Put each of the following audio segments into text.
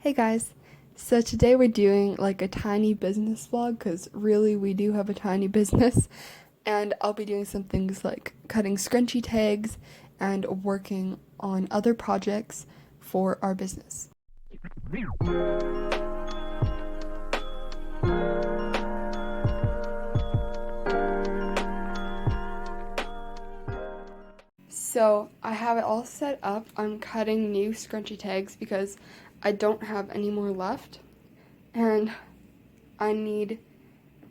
Hey guys, so today we're doing like a tiny business vlog because really we do have a tiny business, and I'll be doing some things like cutting scrunchie tags and working on other projects for our business. So I have it all set up. I'm cutting new scrunchie tags because I don't have any more left, and I need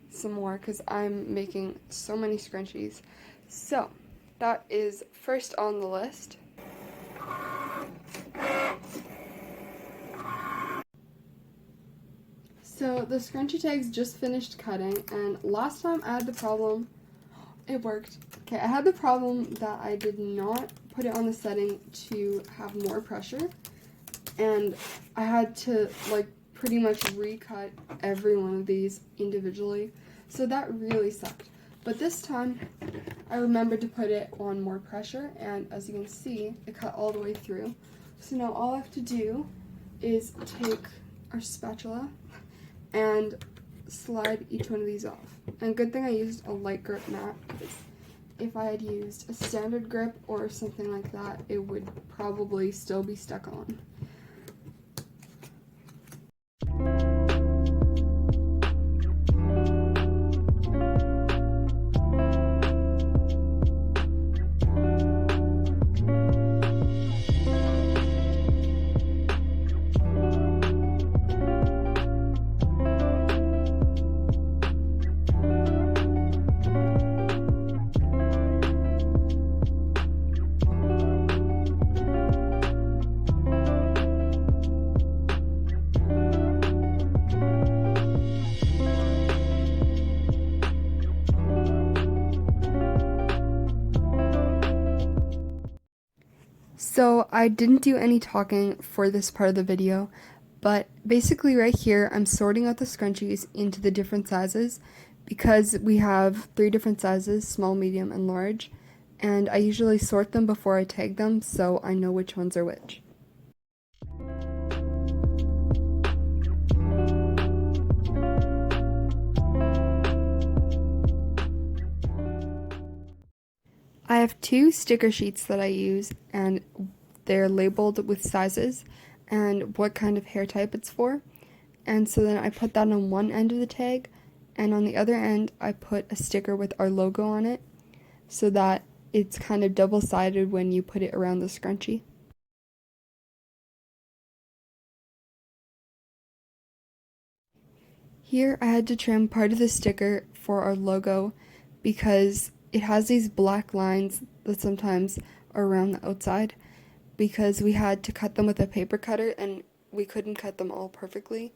some more because I'm making so many scrunchies. So that is first on the list. So the scrunchie tags just finished cutting, and last time I had the problem, it worked. Okay, I had the problem that I did not put it on the setting to have more pressure, and I had to like pretty much recut every one of these individually. So that really sucked. But this time, I remembered to put it on more pressure, and as you can see, it cut all the way through. So now all I have to do is take our spatula and slide each one of these off. And good thing I used a light grip mat, because if I had used a standard grip or something like that, it would probably still be stuck on. So I didn't do any talking for this part of the video, but basically right here I'm sorting out the scrunchies into the different sizes because we have 3 different sizes, small, medium, and large, and I usually sort them before I tag them so I know which ones are which. I have 2 sticker sheets that I use, and they're labeled with sizes and what kind of hair type it's for. And so then I put that on one end of the tag, and on the other end I put a sticker with our logo on it so that it's kind of double-sided when you put it around the scrunchie. Here I had to trim part of the sticker for our logo because it has these black lines that sometimes are around the outside, because we had to cut them with a paper cutter and we couldn't cut them all perfectly.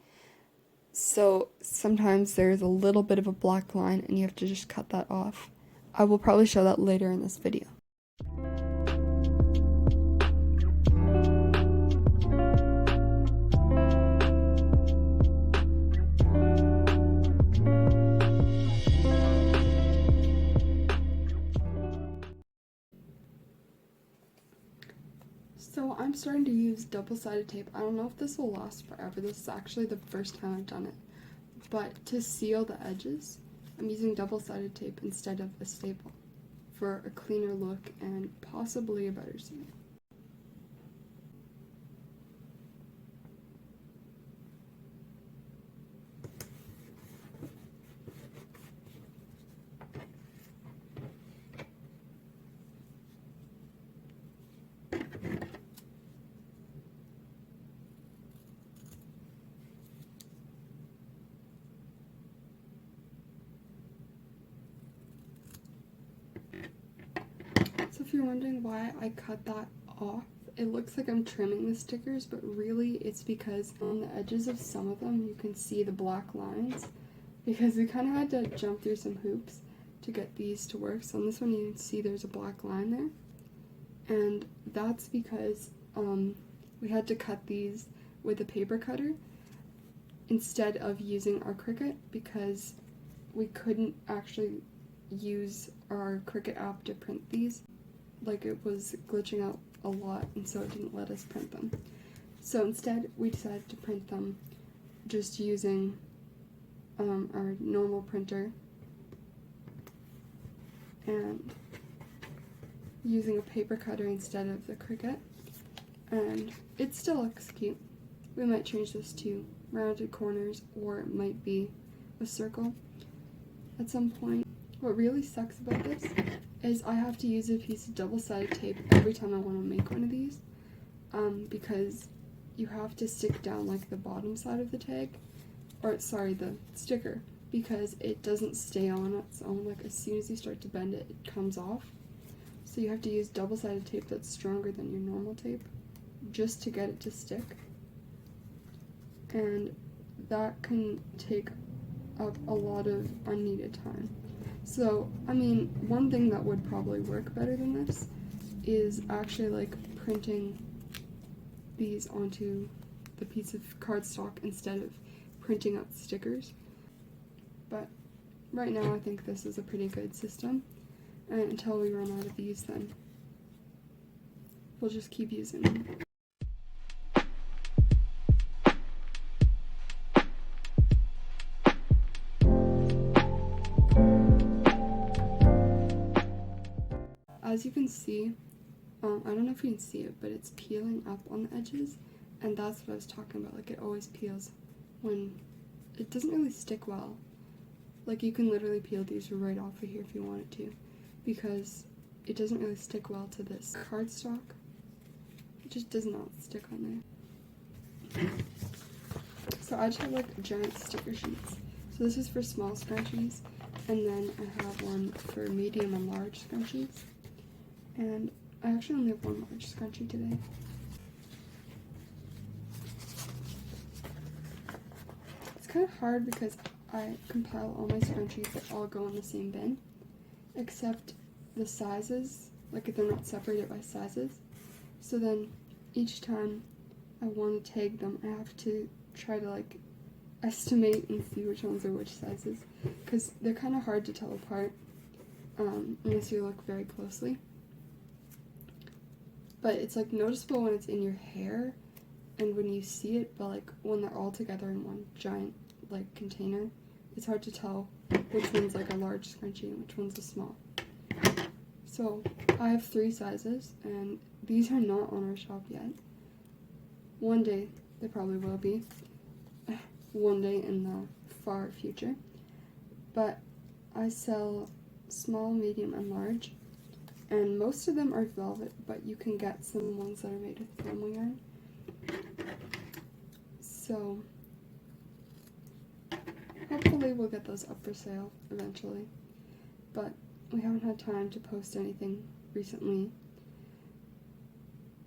So sometimes there's a little bit of a black line and you have to just cut that off. I will probably show that later in this video. So I'm starting to use double-sided tape. I don't know if this will last forever. This is actually the first time I've done it. But to seal the edges, I'm using double-sided tape instead of a staple for a cleaner look and possibly a better seal. So if you're wondering why I cut that off, it looks like I'm trimming the stickers, but really it's because on the edges of some of them you can see the black lines, because we kind of had to jump through some hoops to get these to work. So on this one you can see there's a black line there, and that's because we had to cut these with a paper cutter instead of using our Cricut, because we couldn't actually use our Cricut app to print these. Like, it was glitching out a lot, and so it didn't let us print them. So instead, we decided to print them just using our normal printer and using a paper cutter instead of the Cricut, and it still looks cute. We might change this to rounded corners, or it might be a circle at some point. What really sucks about this is I have to use a piece of double-sided tape every time I want to make one of these, because you have to stick down like the bottom side of the tag, or sorry, the sticker, because it doesn't stay on its own. Like as soon as you start to bend it, it comes off. So you have to use double-sided tape that's stronger than your normal tape just to get it to stick. And that can take up a lot of unneeded time. So, I mean, one thing that would probably work better than this is actually like printing these onto the piece of cardstock instead of printing out stickers. But right now I think this is a pretty good system, and until we run out of these, then we'll just keep using them. As you can see, I don't know if you can see it, but it's peeling up on the edges, and that's what I was talking about. Like, it always peels when it doesn't really stick well. Like, you can literally peel these right off of here if you wanted to, because it doesn't really stick well to this cardstock. It just does not stick on there. So I just have like giant sticker sheets. So this is for small scrunchies, and then I have one for medium and large scrunchies. And I actually only have one large scrunchie today. It's kind of hard because I compile all my scrunchies that all go in the same bin, except the sizes, like they're not separated by sizes. So then each time I want to tag them, I have to try to like estimate and see which ones are which sizes, because they're kind of hard to tell apart unless you look very closely. But it's like noticeable when it's in your hair and when you see it, but like when they're all together in one giant like container, it's hard to tell which one's like a large scrunchie and which one's a small. So I have 3 sizes, and these are not on our shop yet. One day they probably will be, one day in the far future. But I sell small, medium, and large. And most of them are velvet, but you can get some ones that are made with thermal yarn. So hopefully we'll get those up for sale eventually. But we haven't had time to post anything recently.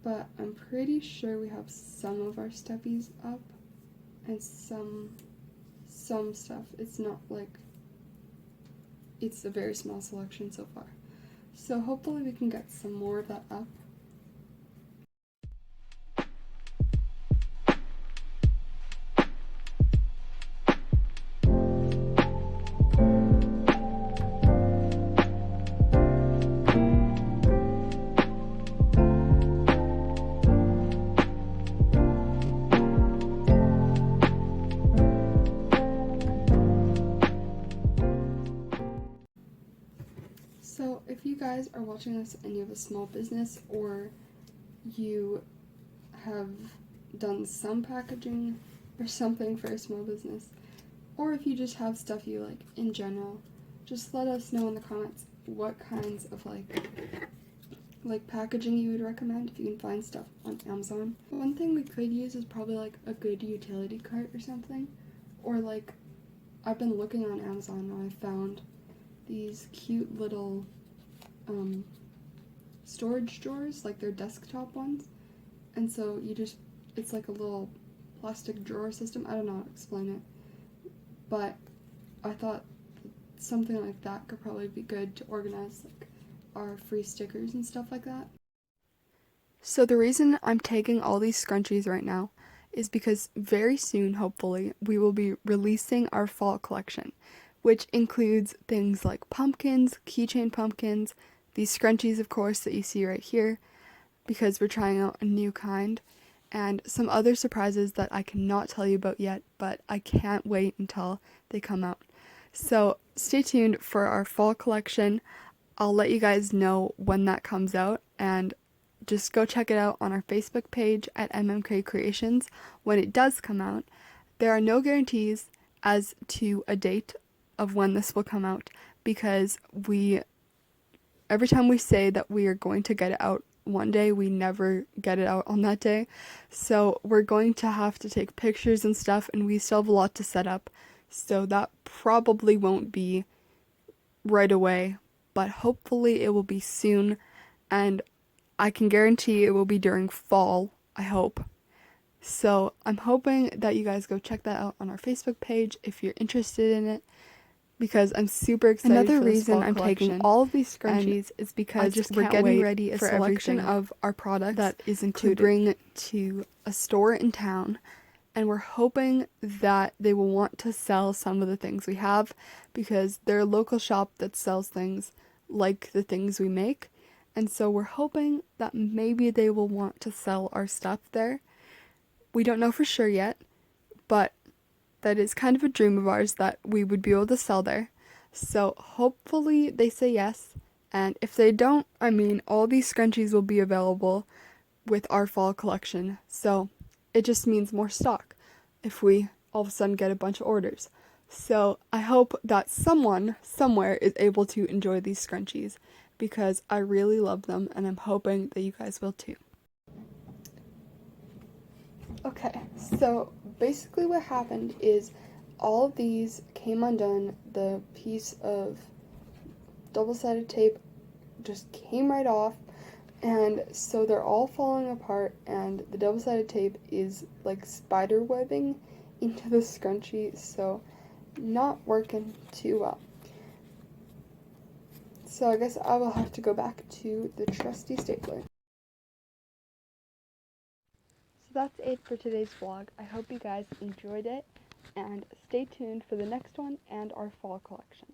But I'm pretty sure we have some of our stuffies up and some stuff. It's not like, it's a very small selection so far. So hopefully we can get some more of that up. So if you guys are watching this and you have a small business, or you have done some packaging or something for a small business, or if you just have stuff you like in general, just let us know in the comments what kinds of like packaging you would recommend if you can find stuff on Amazon. One thing we could use is probably like a good utility cart or something, or like I've been looking on Amazon and I found these cute little storage drawers, like they're desktop ones, and so you just, it's like a little plastic drawer system. I don't know how to explain it, but I thought something like that could probably be good to organize like our free stickers and stuff like that. So the reason I'm taking all these scrunchies right now is because very soon, hopefully, we will be releasing our fall collection, which includes things like pumpkins, keychain pumpkins, these scrunchies, of course, that you see right here, because we're trying out a new kind, and some other surprises that I cannot tell you about yet, but I can't wait until they come out. So stay tuned for our fall collection. I'll let you guys know when that comes out, and just go check it out on our Facebook page at MMK Creations when it does come out. There are no guarantees as to a date of when this will come out, because every time we say that we are going to get it out one day, we never get it out on that day. So we're going to have to take pictures and stuff, and we still have a lot to set up. So that probably won't be right away, but hopefully it will be soon, and I can guarantee it will be during fall, I hope. So I'm hoping that you guys go check that out on our Facebook page if you're interested in it, because I'm super excited. Another for reason I'm taking all of these scrunchies is because we're getting ready a selection of our products that is included to bring to a store in town, and we're hoping that they will want to sell some of the things we have, because they're a local shop that sells things like the things we make, and so we're hoping that maybe they will want to sell our stuff there. We don't know for sure yet, but that is kind of a dream of ours that we would be able to sell there. So hopefully they say yes, and if they don't, I mean, all these scrunchies will be available with our fall collection, so it just means more stock if we all of a sudden get a bunch of orders. So I hope that someone somewhere is able to enjoy these scrunchies, because I really love them, and I'm hoping that you guys will too. Okay, so basically what happened is all of these came undone. The piece of double-sided tape just came right off, and so they're all falling apart, and the double-sided tape is like spider webbing into the scrunchie, so not working too well. So I guess I will have to go back to the trusty stapler. So that's it for today's vlog. I hope you guys enjoyed it, and stay tuned for the next one and our fall collection.